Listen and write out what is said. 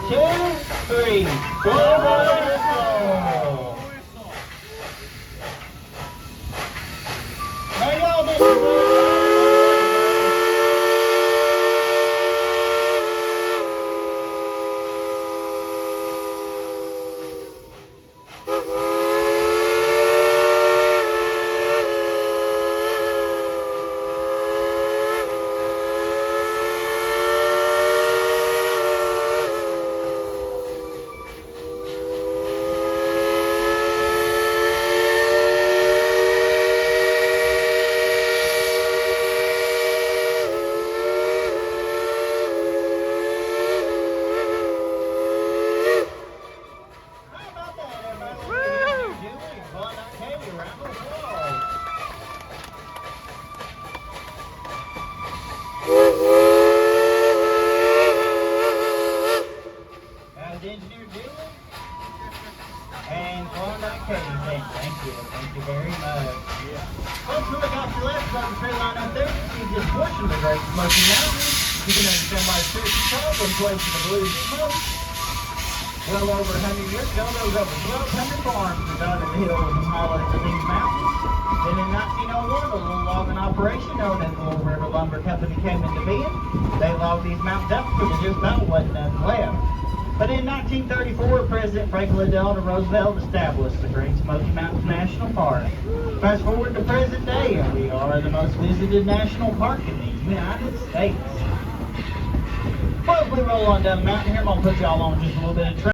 2, 3, whistle. There y'all did. Engineer Dollywood and Klondike Katie. Thank you very much. Folks, we got your left on the tree line up there. You see just portion of the Great Smoky Mountains. You can understand why it's Cherokee Club was placed in the Blue Smoke. Well over 100 years ago, there was over 1,200 farms that dotted the hills and highlands of these mountains. Then in 1901, a little logging operation known as the Little River Lumber Company came into being. They logged these mountains up until there just about wasn't nothing left. But in 1934, President Franklin Delano Roosevelt established the Great Smoky Mountains National Park. Fast forward to present day, and we are the most visited national park in the United States. Well, if we roll on down the mountain here, I'm going to put y'all on just a little bit of